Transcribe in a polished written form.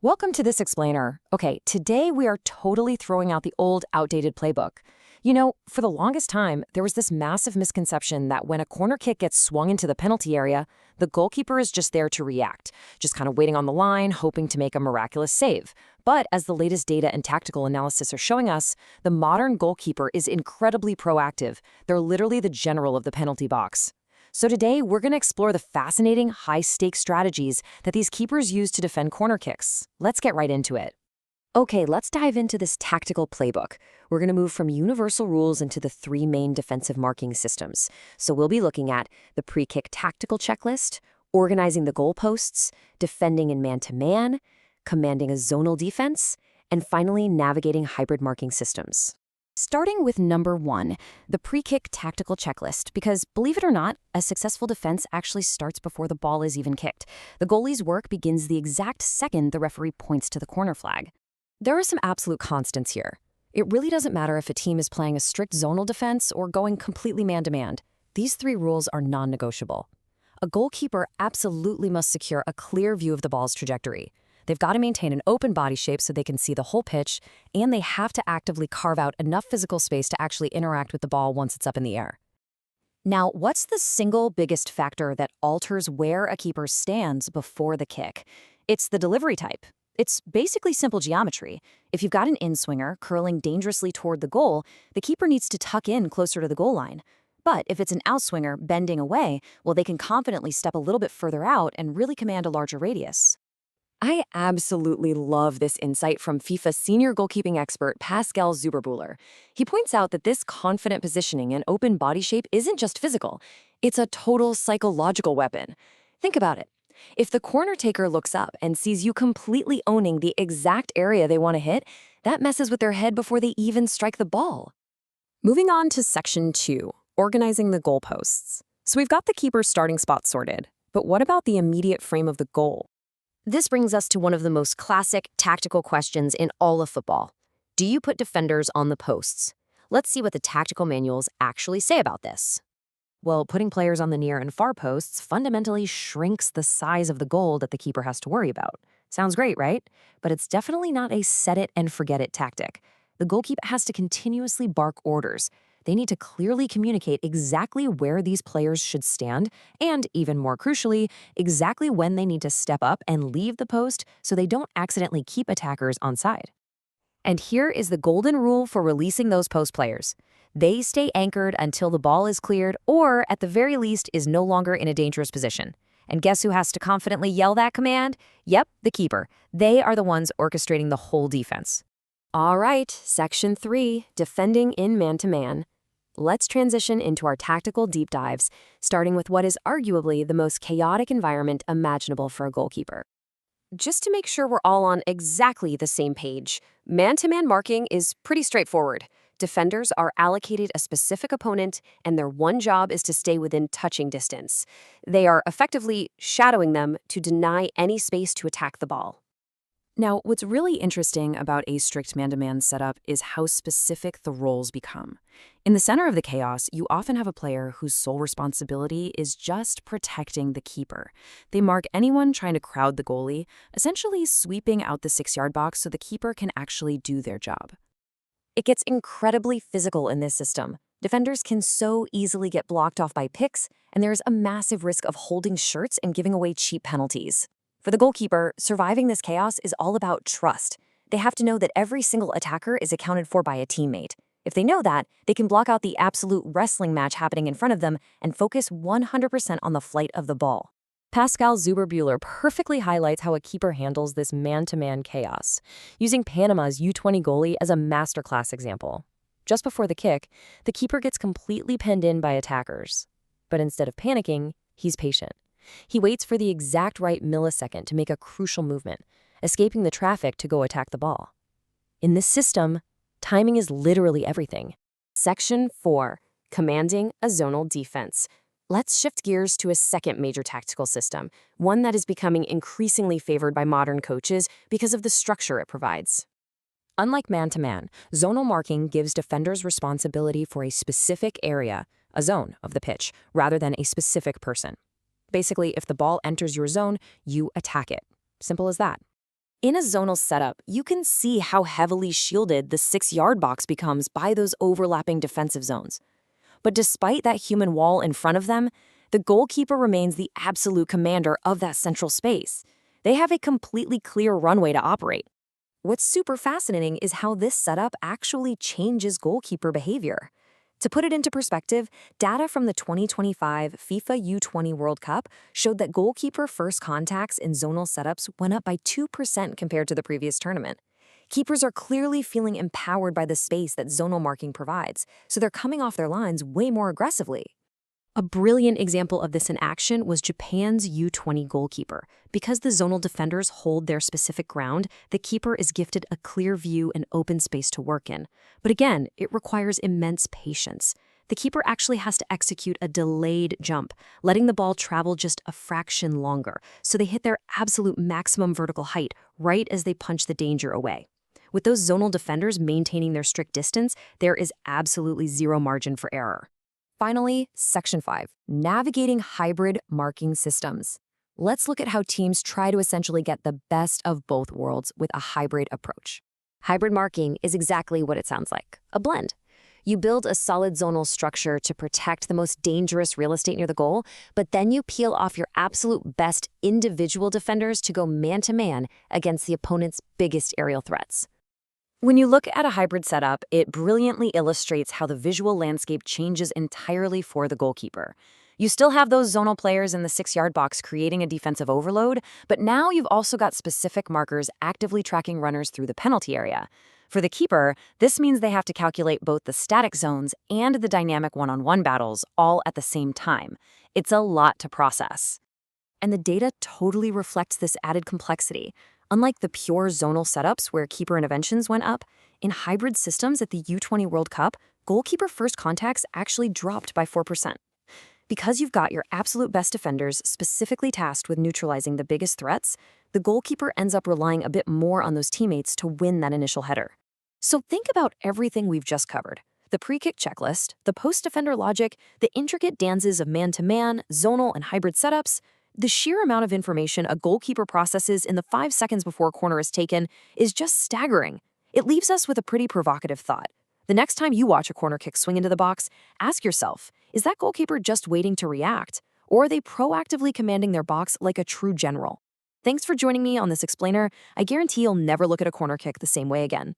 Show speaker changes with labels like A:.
A: Welcome to this explainer. Okay, today we are totally throwing out the old, outdated playbook. For the longest time, there was this massive misconception that when a corner kick gets swung into the penalty area, the goalkeeper is just there to react, just kind of waiting on the line, hoping to make a miraculous save. But as the latest data and tactical analysis are showing us, the modern goalkeeper is incredibly proactive. They're literally the general of the penalty box. So today, we're going to explore the fascinating, high-stakes strategies that these keepers use to defend corner kicks. Let's get right into it. Okay, let's dive into this tactical playbook. We're going to move from universal rules into the three main defensive marking systems. So we'll be looking at the pre-kick tactical checklist, organizing the goalposts, defending in man-to-man, commanding a zonal defense, and finally navigating hybrid marking systems. Starting with number 1, the pre-kick tactical checklist, because believe it or not, a successful defense actually starts before the ball is even kicked. The goalie's work begins the exact second the referee points to the corner flag. There are some absolute constants here. It really doesn't matter if a team is playing a strict zonal defense or going completely man-to-man. These three rules are non-negotiable. A goalkeeper absolutely must secure a clear view of the ball's trajectory. They've got to maintain an open body shape so they can see the whole pitch, and they have to actively carve out enough physical space to actually interact with the ball once it's up in the air. Now, what's the single biggest factor that alters where a keeper stands before the kick? It's the delivery type. It's basically simple geometry. If you've got an in-swinger curling dangerously toward the goal, the keeper needs to tuck in closer to the goal line. But if it's an outswinger bending away, well, they can confidently step a little bit further out and really command a larger radius. I absolutely love this insight from FIFA senior goalkeeping expert Pascal Zuberbuehler. He points out that this confident positioning and open body shape isn't just physical, it's a total psychological weapon. Think about it. If the corner taker looks up and sees you completely owning the exact area they want to hit, that messes with their head before they even strike the ball. Moving on to section 2, organizing the goalposts. So we've got the keeper's starting spot sorted, but what about the immediate frame of the goal? This brings us to one of the most classic tactical questions in all of football. Do you put defenders on the posts? Let's see what the tactical manuals actually say about this. Well, putting players on the near and far posts fundamentally shrinks the size of the goal that the keeper has to worry about. Sounds great, right? But it's definitely not a set-it-and-forget-it tactic. The goalkeeper has to continuously bark orders. They need to clearly communicate exactly where these players should stand and, even more crucially, exactly when they need to step up and leave the post so they don't accidentally keep attackers onside. And here is the golden rule for releasing those post players. They stay anchored until the ball is cleared or, at the very least, is no longer in a dangerous position. And guess who has to confidently yell that command? Yep, the keeper. They are the ones orchestrating the whole defense. All right, section 3, defending in man-to-man. Let's transition into our tactical deep dives, starting with what is arguably the most chaotic environment imaginable for a goalkeeper. Just to make sure we're all on exactly the same page, man-to-man marking is pretty straightforward. Defenders are allocated a specific opponent, and their one job is to stay within touching distance. They are effectively shadowing them to deny any space to attack the ball. Now, what's really interesting about a strict man-to-man setup is how specific the roles become. In the center of the chaos, you often have a player whose sole responsibility is just protecting the keeper. They mark anyone trying to crowd the goalie, essentially sweeping out the 6-yard box so the keeper can actually do their job. It gets incredibly physical in this system. Defenders can so easily get blocked off by picks, and there is a massive risk of holding shirts and giving away cheap penalties. For the goalkeeper, surviving this chaos is all about trust. They have to know that every single attacker is accounted for by a teammate. If they know that, they can block out the absolute wrestling match happening in front of them and focus 100% on the flight of the ball. Pascal Zuberbuehler perfectly highlights how a keeper handles this man-to-man chaos, using Panama's U20 goalie as a masterclass example. Just before the kick, the keeper gets completely penned in by attackers. But instead of panicking, he's patient. He waits for the exact right millisecond to make a crucial movement, escaping the traffic to go attack the ball. In this system, timing is literally everything. Section 4, commanding a zonal defense. Let's shift gears to a second major tactical system, one that is becoming increasingly favored by modern coaches because of the structure it provides. Unlike man-to-man, zonal marking gives defenders responsibility for a specific area, a zone of the pitch, rather than a specific person. Basically, if the ball enters your zone, you attack it. Simple as that. In a zonal setup, you can see how heavily shielded the 6-yard box becomes by those overlapping defensive zones. But despite that human wall in front of them, the goalkeeper remains the absolute commander of that central space. They have a completely clear runway to operate. What's super fascinating is how this setup actually changes goalkeeper behavior. To put it into perspective, data from the 2025 FIFA U20 World Cup showed that goalkeeper first contacts in zonal setups went up by 2% compared to the previous tournament. Keepers are clearly feeling empowered by the space that zonal marking provides, so they're coming off their lines way more aggressively. A brilliant example of this in action was Japan's U20 goalkeeper. Because the zonal defenders hold their specific ground, the keeper is gifted a clear view and open space to work in. But again, it requires immense patience. The keeper actually has to execute a delayed jump, letting the ball travel just a fraction longer, so they hit their absolute maximum vertical height right as they punch the danger away. With those zonal defenders maintaining their strict distance, there is absolutely zero margin for error. Finally, Section 5, Navigating Hybrid Marking Systems. Let's look at how teams try to essentially get the best of both worlds with a hybrid approach. Hybrid marking is exactly what it sounds like, a blend. You build a solid zonal structure to protect the most dangerous real estate near the goal, but then you peel off your absolute best individual defenders to go man-to-man against the opponent's biggest aerial threats. When you look at a hybrid setup, it brilliantly illustrates how the visual landscape changes entirely for the goalkeeper. You still have those zonal players in the 6-yard box creating a defensive overload, but now you've also got specific markers actively tracking runners through the penalty area. For the keeper, this means they have to calculate both the static zones and the dynamic one-on-one battles all at the same time. It's a lot to process. And the data totally reflects this added complexity. Unlike the pure zonal setups where keeper interventions went up, in hybrid systems at the U20 World Cup, goalkeeper first contacts actually dropped by 4%. Because you've got your absolute best defenders specifically tasked with neutralizing the biggest threats, the goalkeeper ends up relying a bit more on those teammates to win that initial header. So think about everything we've just covered. The pre-kick checklist, the post-defender logic, the intricate dances of man-to-man, zonal, and hybrid setups. The sheer amount of information a goalkeeper processes in the 5 seconds before a corner is taken is just staggering. It leaves us with a pretty provocative thought. The next time you watch a corner kick swing into the box, ask yourself, is that goalkeeper just waiting to react? Or are they proactively commanding their box like a true general? Thanks for joining me on this explainer. I guarantee you'll never look at a corner kick the same way again.